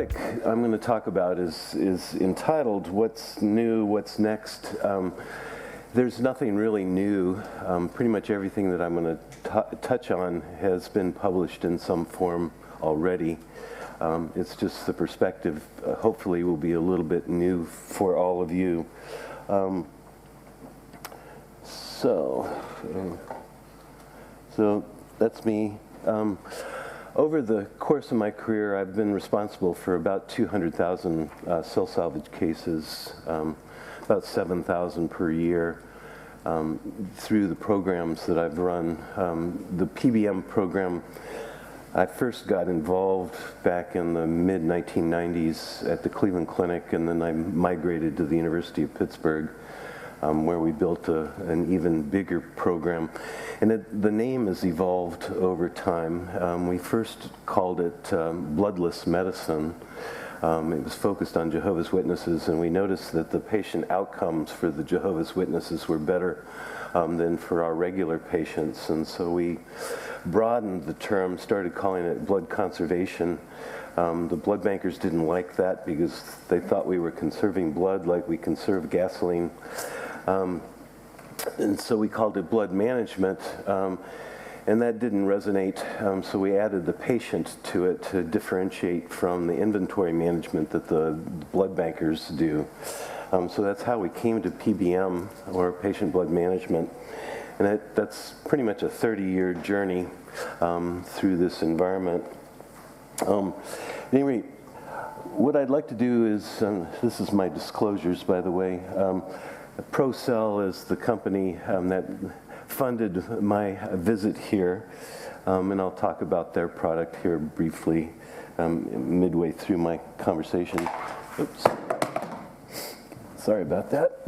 topic I'm going to talk about is entitled, What's New, What's Next? There's nothing really new. Pretty much everything that I'm going to touch on has been published in some form already. It's just the perspective, hopefully, will be a little bit new for all of you. So that's me. Over the course of my career, I've been responsible for about 200,000 cell salvage cases, about 7,000 per year, through the programs that I've run. The PBM program, I first got involved back in the mid-1990s at the Cleveland Clinic, and then I migrated to the University of Pittsburgh, where we built an even bigger program. And the name has evolved over time. We first called it bloodless medicine. It was focused on Jehovah's Witnesses, and we noticed that the patient outcomes for the Jehovah's Witnesses were better than for our regular patients. And so we broadened the term, started calling it blood conservation. The blood bankers didn't like that because they thought we were conserving blood like we conserve gasoline. And so we called it blood management, and that didn't resonate, so we added the patient to it to differentiate from the inventory management that the blood bankers do. So that's how we came to PBM, or patient blood management, and that's pretty much a 30-year journey through this environment. Anyway, what I'd like to do is, this is my disclosures, by the way. ProCell is the company that funded my visit here, and I'll talk about their product here briefly midway through my conversation. Oops. Sorry about that.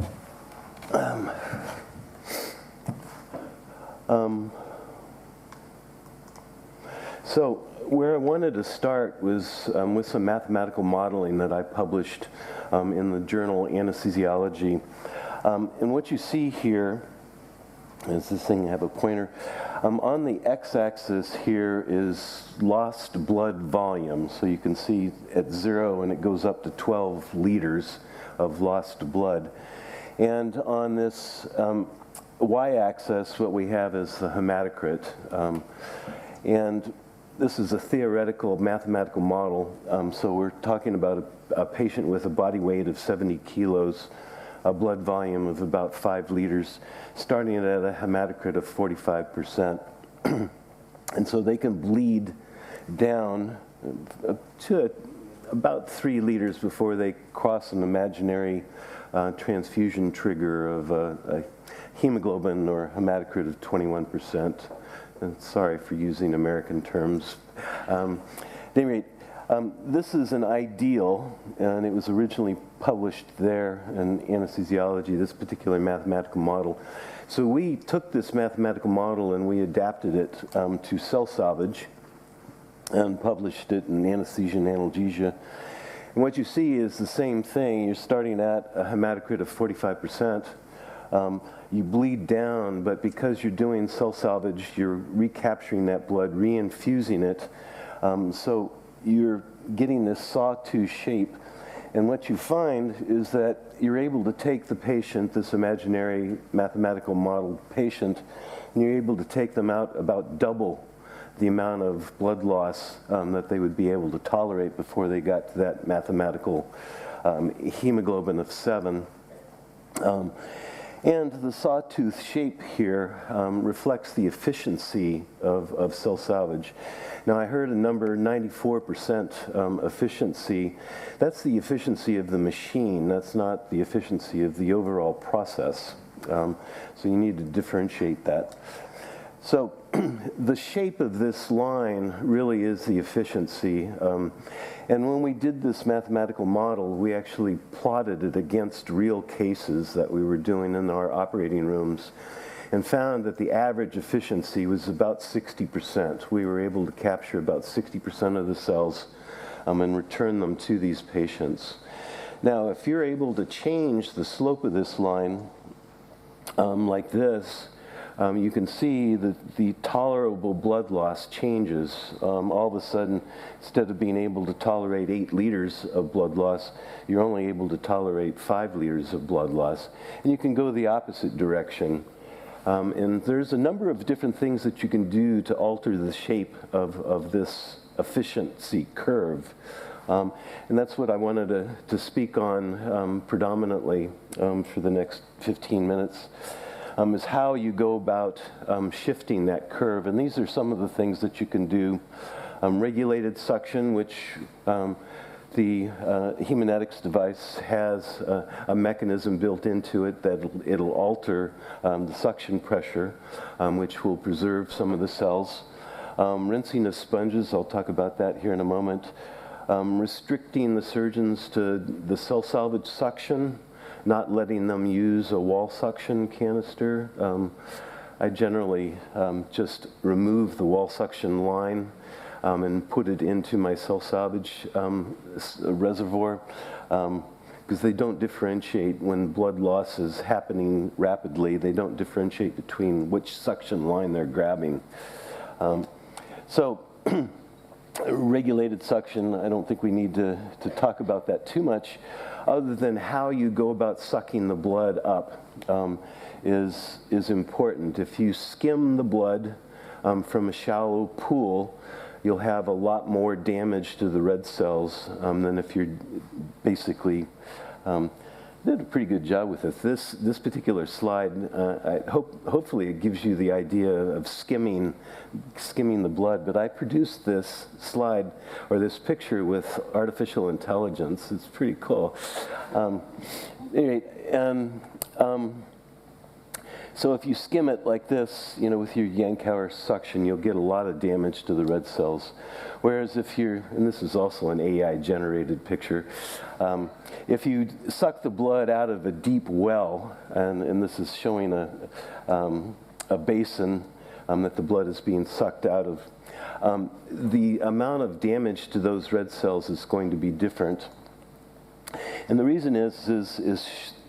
So where I wanted to start was with some mathematical modeling that I published in the journal Anesthesiology. And what you see here is this thing, I have a pointer. On the x-axis here is lost blood volume. So you can see at 0 and it goes up to 12 liters of lost blood. And on this y-axis, what we have is the hematocrit. And this is a theoretical mathematical model. So we're talking about a patient with a body weight of 70 kilos, a blood volume of about 5 liters, starting at a hematocrit of 45%. And so they can bleed down to about 3 liters before they cross an imaginary transfusion trigger of a hemoglobin or hematocrit of 21%. And sorry for using American terms. At any rate, this is an ideal, and it was originally published there in Anesthesiology, this particular mathematical model. So we took this mathematical model and we adapted it to cell salvage and published it in Anesthesia and Analgesia. And what you see is the same thing. You're starting at a hematocrit of 45%. You bleed down, but because you're doing cell salvage, you're recapturing that blood, reinfusing it. So you're getting this sawtooth shape. And what you find is that you're able to take the patient, this imaginary mathematical model patient, and you're able to take them out about double the amount of blood loss that they would be able to tolerate before they got to that mathematical hemoglobin of 7. And the sawtooth shape here reflects the efficiency of cell salvage. Now, I heard a number, 94% efficiency. That's the efficiency of the machine. That's not the efficiency of the overall process. So you need to differentiate that. So the shape of this line really is the efficiency. And when we did this mathematical model, we actually plotted it against real cases that we were doing in our operating rooms and found that the average efficiency was about 60%. We were able to capture about 60% of the cells and return them to these patients. Now, if you're able to change the slope of this line like this, you can see that the tolerable blood loss changes. All of a sudden, instead of being able to tolerate 8 liters of blood loss, you're only able to tolerate 5 liters of blood loss. And you can go the opposite direction. And there's a number of different things that you can do to alter the shape of this efficiency curve. And that's what I wanted to speak on predominantly for the next 15 minutes. Is how you go about shifting that curve. And these are some of the things that you can do. Regulated suction, which the Hemonetics device has a mechanism built into it that it'll alter the suction pressure, which will preserve some of the cells. Rinsing of sponges, I'll talk about that here in a moment. Restricting the surgeons to the cell salvage suction, not letting them use a wall suction canister. I generally just remove the wall suction line and put it into my cell salvage reservoir because they don't differentiate when blood loss is happening rapidly. They don't differentiate between which suction line they're grabbing. Regulated suction, I don't think we need to talk about that too much, other than how you go about sucking the blood up is important. If you skim the blood from a shallow pool, you'll have a lot more damage to the red cells than if you're basically did a pretty good job with it. This particular slide, hopefully it gives you the idea of skimming the blood, but I produced this slide, or this picture, with artificial intelligence. It's pretty cool. Anyway, so if you skim it like this, with your Yankauer suction, you'll get a lot of damage to the red cells. Whereas if you're, and this is also an AI-generated picture, if you suck the blood out of a deep well, and this is showing a basin that the blood is being sucked out of, the amount of damage to those red cells is going to be different. And the reason is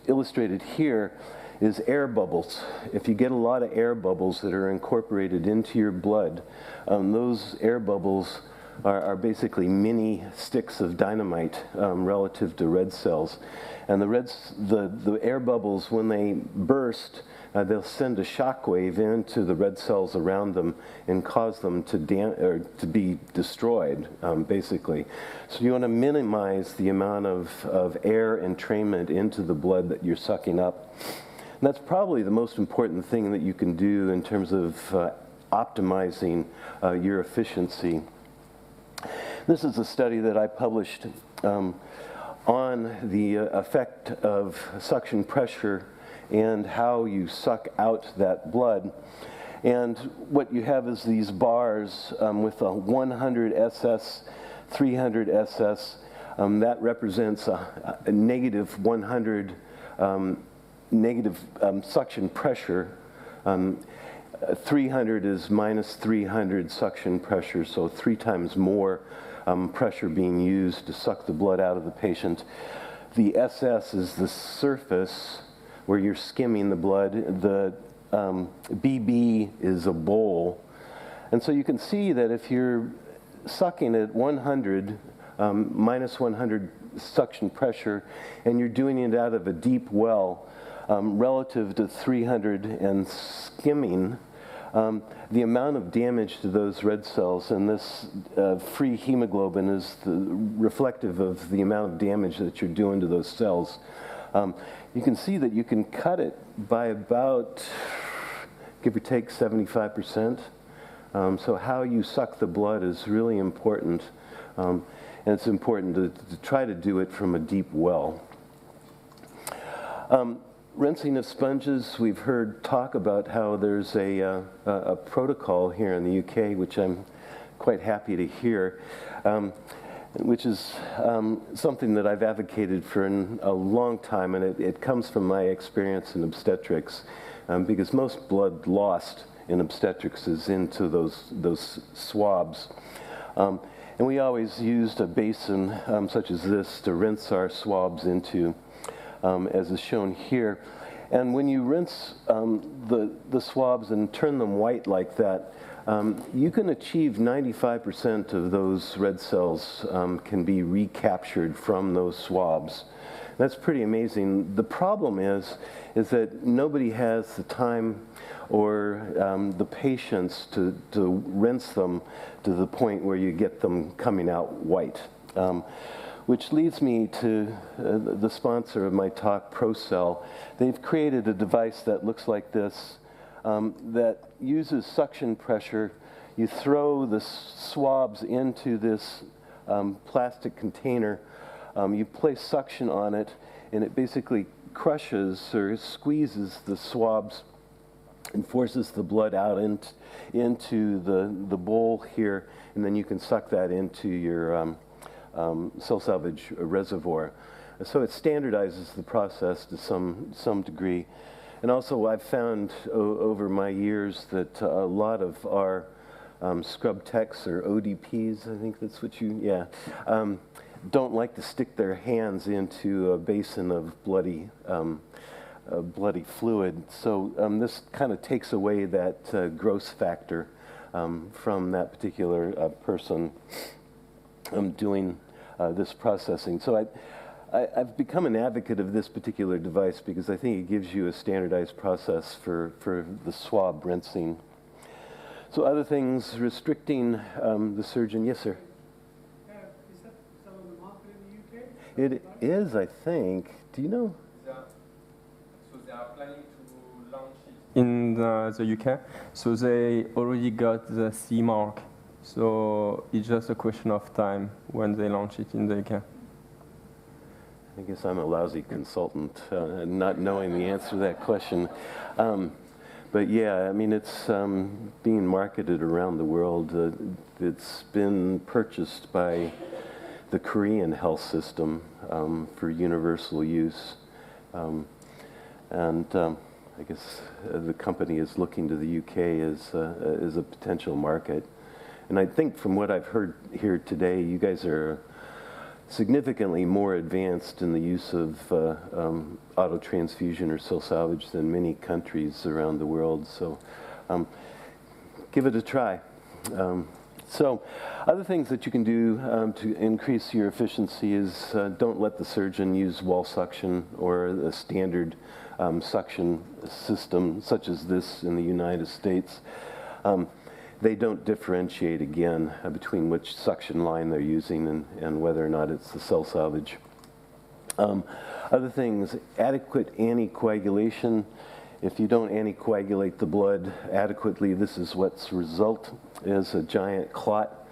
illustrated here is air bubbles. If you get a lot of air bubbles that are incorporated into your blood, those air bubbles are basically mini sticks of dynamite relative to red cells. And the air bubbles, when they burst, they'll send a shock wave into the red cells around them and cause them to be destroyed, basically. So you want to minimize the amount of air entrainment into the blood that you're sucking up. And that's probably the most important thing that you can do in terms of optimizing your efficiency. This is a study that I published on the effect of suction pressure and how you suck out that blood. And what you have is these bars with a 100 SS, 300 SS. That represents a negative 100 negative suction pressure. 300 is minus 300 suction pressure, so 3 times more pressure being used to suck the blood out of the patient. The SS is the surface where you're skimming the blood. The BB is a bowl. And so you can see that if you're sucking at 100, minus 100 suction pressure, and you're doing it out of a deep well, relative to 300 and skimming, the amount of damage to those red cells, and this free hemoglobin is reflective of the amount of damage that you're doing to those cells. You can see that you can cut it by about, give or take, 75%. So how you suck the blood is really important, and it's important to try to do it from a deep well. Rinsing of sponges, we've heard talk about how there's a protocol here in the UK, which I'm quite happy to hear, which is something that I've advocated for a long time, and it comes from my experience in obstetrics, because most blood lost in obstetrics is into those swabs. And we always used a basin such as this to rinse our swabs into, as is shown here. And when you rinse the swabs and turn them white like that, you can achieve 95% of those red cells can be recaptured from those swabs. That's pretty amazing. The problem is that nobody has the time or the patience to rinse them to the point where you get them coming out white. Which leads me to the sponsor of my talk, ProCell. They've created a device that looks like this that uses suction pressure. You throw the swabs into this plastic container. You place suction on it, and it basically crushes or squeezes the swabs and forces the blood out into the bowl here, and then you can suck that into your cell salvage reservoir. So it standardizes the process to some degree. And also I've found over my years that a lot of our scrub techs or ODPs, I think that's what don't like to stick their hands into a basin of bloody fluid. So this kind of takes away that gross factor from that particular person doing this processing. So I've become an advocate of this particular device because I think it gives you a standardized process for the swab rinsing. So other things, restricting the surgeon. Yes, sir. Is that on the market in the UK? It is, I think. Do you know? So they are planning to launch it in the UK. So they already got the CE mark. So it's just a question of time when they launch it in the UK. I guess I'm a lousy consultant, not knowing the answer to that question. But yeah, I mean, it's being marketed around the world. It's been purchased by the Korean health system for universal use. And I guess the company is looking to the UK as a potential market. And I think from what I've heard here today, you guys are significantly more advanced in the use of autotransfusion or cell salvage than many countries around the world. So give it a try. So other things that you can do to increase your efficiency is don't let the surgeon use wall suction or a standard suction system such as this in the United States. They don't differentiate, again, between which suction line they're using and whether or not it's the cell salvage. Other things, adequate anticoagulation. If you don't anticoagulate the blood adequately, this is what's result is a giant clot.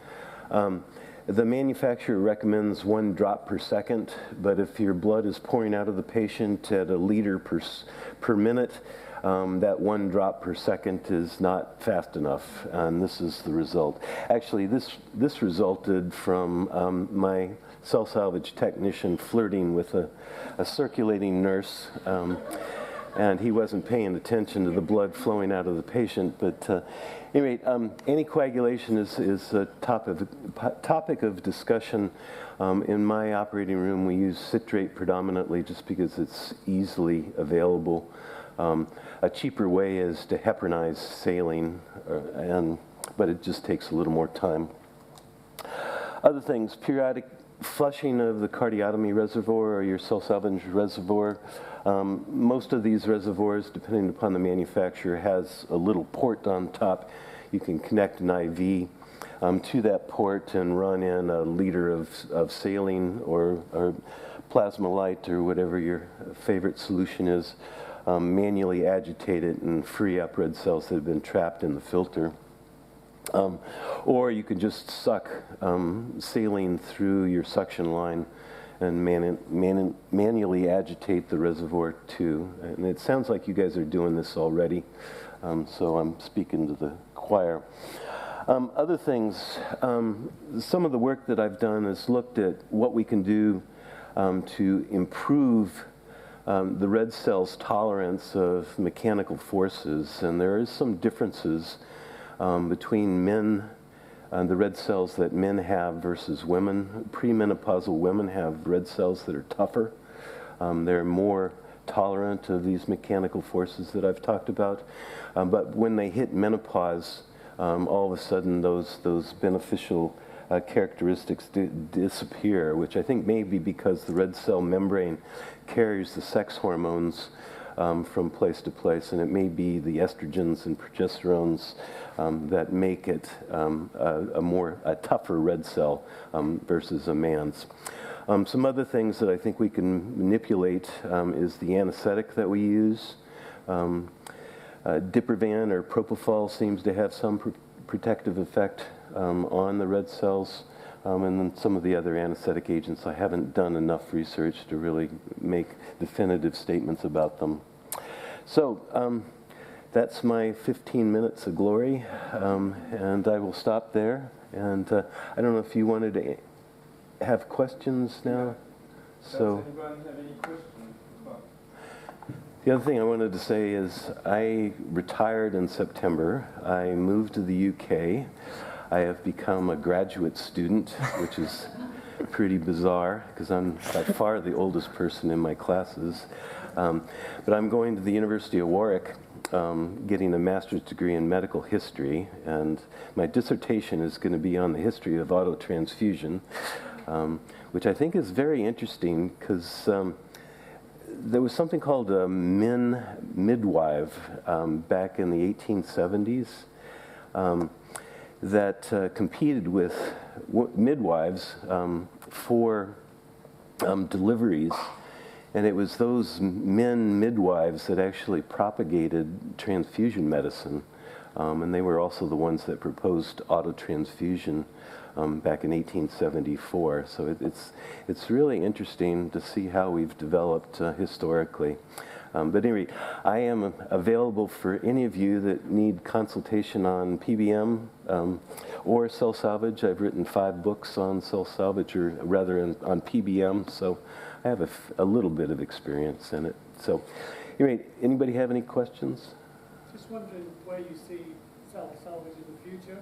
The manufacturer recommends 1 drop per second, but if your blood is pouring out of the patient at a liter per minute, that 1 drop per second is not fast enough, and this is the result. Actually, this resulted from my cell salvage technician flirting with a circulating nurse, and he wasn't paying attention to the blood flowing out of the patient. But anyway, anticoagulation is a topic of discussion. In my operating room, we use citrate predominantly just because it's easily available. A cheaper way is to heparinize saline, but it just takes a little more time. Other things, periodic flushing of the cardiotomy reservoir or your cell salvage reservoir. Most of these reservoirs, depending upon the manufacturer, has a little port on top. You can connect an IV to that port and run in a liter of saline or plasma light or whatever your favorite solution is. Manually agitate it and free up red cells that have been trapped in the filter. Or you can just suck saline through your suction line and manually agitate the reservoir too. And it sounds like you guys are doing this already, so I'm speaking to the choir. Other things, some of the work that I've done is looked at what we can do to improve the red cell's tolerance of mechanical forces, and there is some differences between men and the red cells that men have versus women. Premenopausal women have red cells that are tougher. They're more tolerant of these mechanical forces that I've talked about. But when they hit menopause, all of a sudden those beneficial characteristics disappear, which I think may be because the red cell membrane carries the sex hormones from place to place, and it may be the estrogens and progesterones that make it a tougher red cell versus a man's. Some other things that I think we can manipulate is the anesthetic that we use. Diprivan or propofol seems to have some protective effect on the red cells, and then some of the other anesthetic agents. I haven't done enough research to really make definitive statements about them. So that's my 15 minutes of glory, and I will stop there. And I don't know if you wanted to have questions now. So. Does anyone have any questions? The other thing I wanted to say is I retired in September. I moved to the UK. I have become a graduate student, which is pretty bizarre because I'm by far the oldest person in my classes. But I'm going to the University of Warwick, getting a master's degree in medical history, and my dissertation is going to be on the history of autotransfusion, which I think is very interesting because there was something called a midwife back in the 1870s that competed with midwives for deliveries, and it was those midwives that actually propagated transfusion medicine, and they were also the ones that proposed autotransfusion back in 1874. So it's really interesting to see how we've developed historically. But anyway, I am available for any of you that need consultation on PBM or cell salvage. I've written 5 books on cell salvage, or rather on PBM, so I have a little bit of experience in it. So anyway, anybody have any questions? Just wondering where you see cell salvage in the future.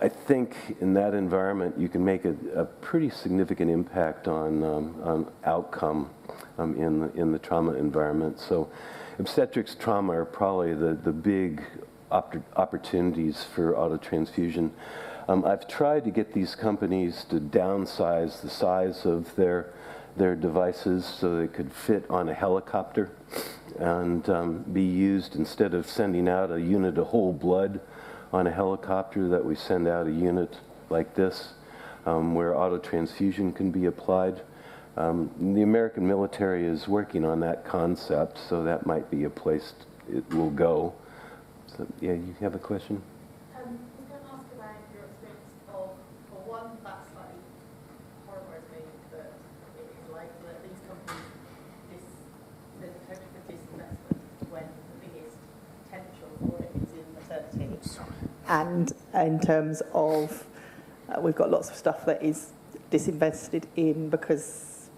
I think in that environment you can make a pretty significant impact on outcome in the trauma environment. So obstetrics trauma are probably the big opportunities for autotransfusion. I've tried to get these companies to downsize the size of their devices so they could fit on a helicopter and be used, instead of sending out a unit of whole blood on a helicopter, that we send out a unit like this where autotransfusion can be applied. The American military is working on that concept, so that might be a place it will go. So, yeah, you have a question? I was going to ask about your experience of, for one, that slightly horrifies me, that it is likely that these companies, the potential for disinvestment when the biggest potential for it is in maternity. And in terms of, we've got lots of stuff that is disinvested in because,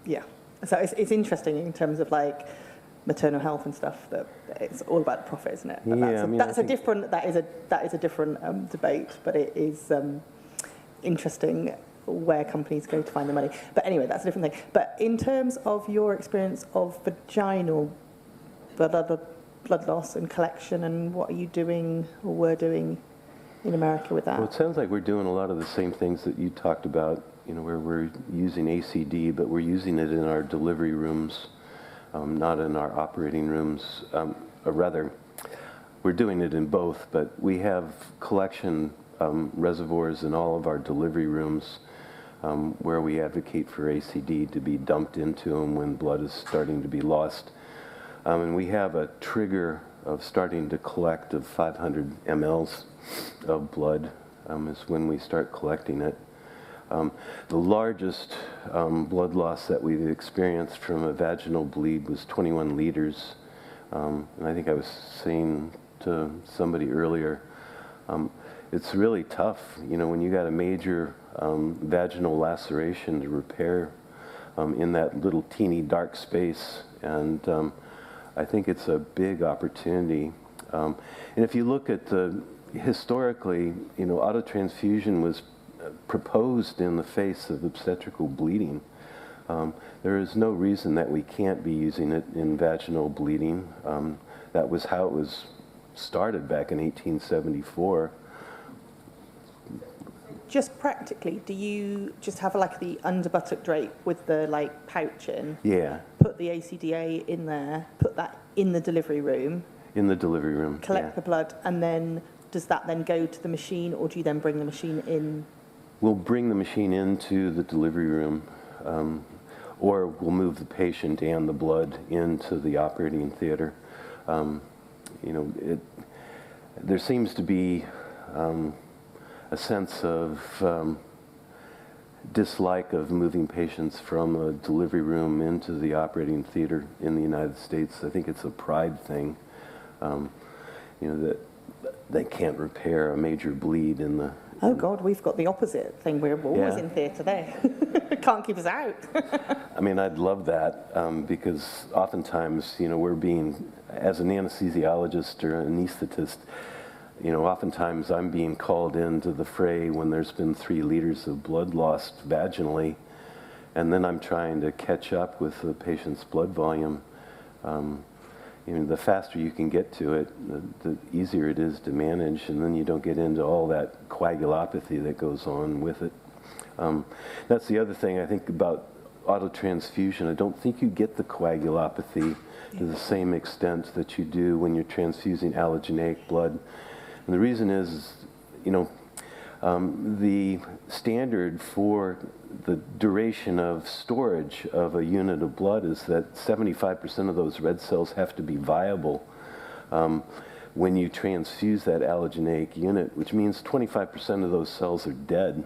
yeah. So it's interesting in terms of like maternal health and stuff, that it's all about the profit, isn't it? But Yeah, that is a different debate, but it is interesting where companies go to find the money. But anyway, that's a different thing. But in terms of your experience of vaginal blood loss and collection, and what are you doing or were doing in America with that? Well, it sounds like we're doing a lot of the same things that you talked about, you know, where we're using ACD, but we're using it in our delivery rooms, not in our operating rooms. Or rather, we're doing it in both, but we have collection reservoirs in all of our delivery rooms where we advocate for ACD to be dumped into them when blood is starting to be lost. And we have a trigger of starting to collect of 500 mLs of blood is when we start collecting it. The largest blood loss that we've experienced from a vaginal bleed was 21 liters. And I think I was saying to somebody earlier, it's really tough, you know, when you got a major vaginal laceration to repair in that little teeny dark space. And I think it's a big opportunity. And if you look at historically, you know, autotransfusion was proposed in the face of obstetrical bleeding. There is no reason that we can't be using it in vaginal bleeding. That was how it was started back in 1874. Just practically, do you just have like the under buttock drape with the like pouch in? Yeah, Put the ACDA in there, put that in the delivery room, in the delivery room. collect yeah. the blood, and then does that then go to the machine, or do you then bring the machine in? We'll bring the machine into the delivery room, or we'll move the patient and the blood into the operating theater. There seems to be a sense of dislike of moving patients from a delivery room into the operating theater in the United States. I think it's a pride thing, that they can't repair a major bleed in the... Oh God, we've got the opposite thing. We're always in theatre there. Can't keep us out. I mean, I'd love that because oftentimes, we're being, as an anesthesiologist or an anesthetist, oftentimes I'm being called into the fray when there's been 3 liters of blood lost vaginally, and then I'm trying to catch up with the patient's blood volume. The faster you can get to it, the easier it is to manage, and then you don't get into all that coagulopathy that goes on with it. That's the other thing I think about autotransfusion. I don't think you get the coagulopathy to the same extent that you do when you're transfusing allogeneic blood. And the reason is, the standard for the duration of storage of a unit of blood is that 75% of those red cells have to be viable when you transfuse that allogeneic unit, which means 25% of those cells are dead.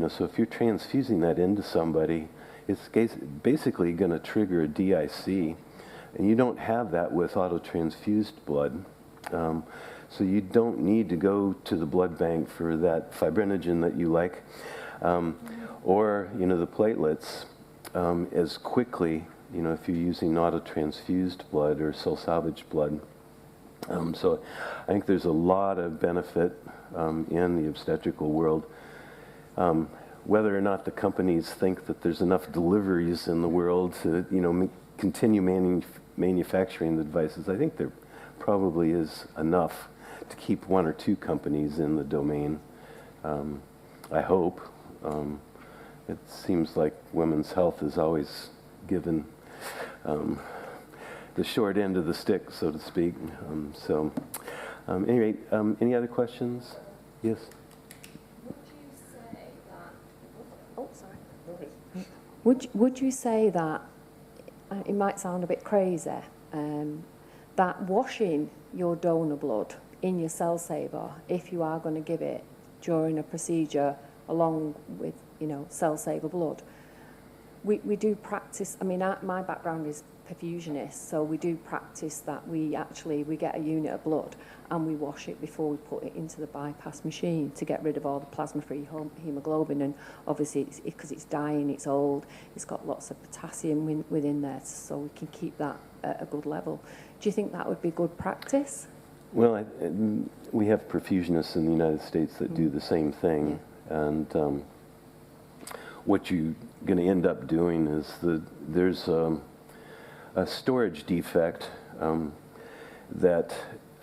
So if you're transfusing that into somebody, it's basically going to trigger a DIC, and you don't have that with autotransfused blood. So you don't need to go to the blood bank for that fibrinogen that you like, or the platelets as quickly, if you're using autotransfused blood or cell salvage blood. So I think there's a lot of benefit in the obstetrical world. Whether or not the companies think that there's enough deliveries in the world to continue manufacturing the devices, I think there probably is enough to keep 1 or 2 companies in the domain. I hope. It seems like women's health is always given the short end of the stick, so to speak. Anyway, any other questions? Yes? Would you say that, it might sound a bit crazy, that washing your donor blood in your cell saver, if you are going to give it during a procedure along with, cell saver blood, we do practice, my background is perfusionist, so we do practice that we get a unit of blood and we wash it before we put it into the bypass machine to get rid of all the plasma-free hemoglobin, and obviously because it's dying, it's old, it's got lots of potassium within there, so we can keep that at a good level. Do you think that would be good practice? Well, we have perfusionists in the United States that do the same thing, and what you're going to end up doing is there's a storage defect that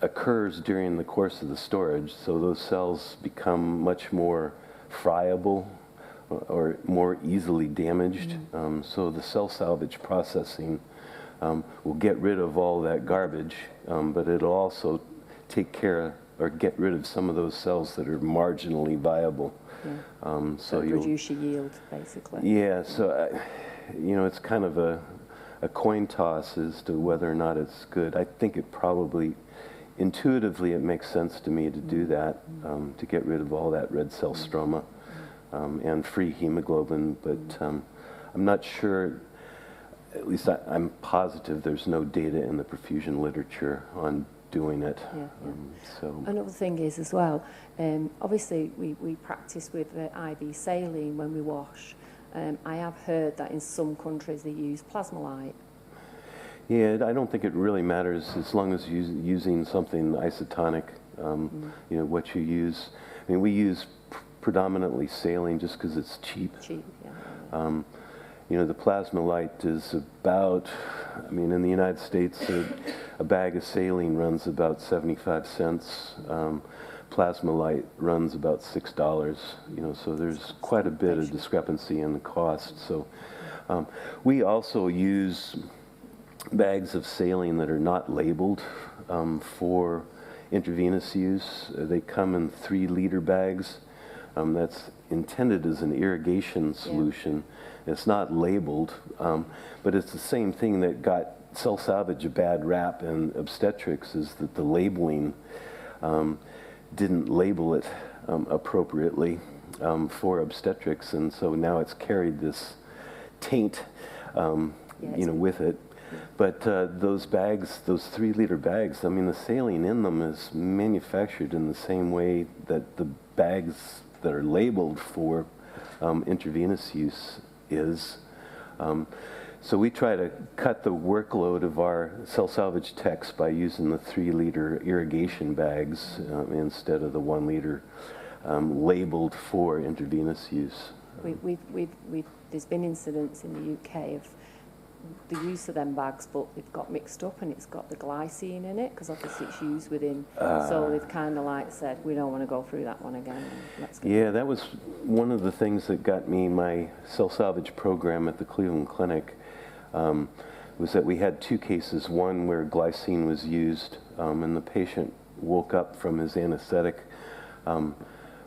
occurs during the course of the storage, so those cells become much more friable or more easily damaged. So the cell salvage processing will get rid of all that garbage, but it'll also take care or get rid of some of those cells that are marginally viable. So reduce your yield, basically. Yeah, so it's kind of a coin toss as to whether or not it's good. I think it probably, intuitively, it makes sense to me to do that, to get rid of all that red cell stroma and free hemoglobin, but I'm not sure, at least I'm positive there's no data in the perfusion literature on doing it. So another thing is as well, obviously we practice with the IV saline when we wash. I have heard that in some countries they use plasma-light. Yeah, I don't think it really matters as long as you're using something isotonic, what you use. We use predominantly saline just because it's cheap. You know, the Plasmolite is about, I mean, in the United States, a bag of saline runs about 75 cents. Plasmolite runs about $6, you know, so there's quite a bit of discrepancy in the cost. So we also use bags of saline that are not labeled for intravenous use. They come in 3-liter bags. That's intended as an irrigation solution. Yeah. It's not labeled, but it's the same thing that got cell salvage a bad rap in obstetrics, is that the labeling didn't label it appropriately for obstetrics, and so now it's carried this taint, you know, with it. But those bags, those 3-liter bags, I mean, the saline in them is manufactured in the same way that the bags that are labeled for intravenous use is. So we try to cut the workload of our cell salvage techs by using the 3-liter irrigation bags instead of the 1-liter labeled for intravenous use. There's been incidents in the UK of the use of them bags, but they've got mixed up and it's got the glycine in it, because obviously it's used within, so they've kind of like said, we don't want to go through that one again. Yeah, that was one of the things that got me my cell salvage program at the Cleveland Clinic, was that we had 2 cases, one where glycine was used and the patient woke up from his anesthetic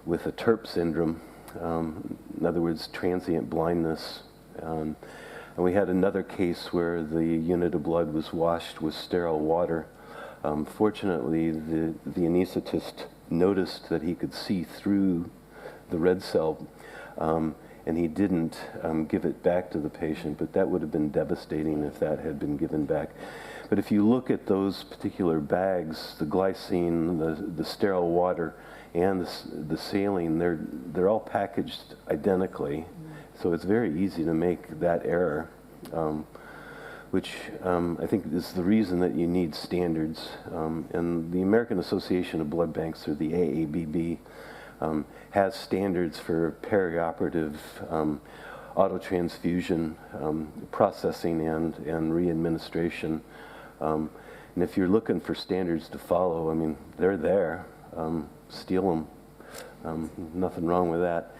with a TERP syndrome, in other words, transient blindness. And we had another case where the unit of blood was washed with sterile water. Fortunately, the anesthetist noticed that he could see through the red cell, and he didn't give it back to the patient, but that would have been devastating if that had been given back. But if you look at those particular bags, the glycine, the sterile water, and the saline, they're all packaged identically. So it's very easy to make that error, which I think is the reason that you need standards. And the American Association of Blood Banks, or the AABB, has standards for perioperative autotransfusion processing and re-administration. And if you're looking for standards to follow, I mean, they're there. Steal them. Nothing wrong with that.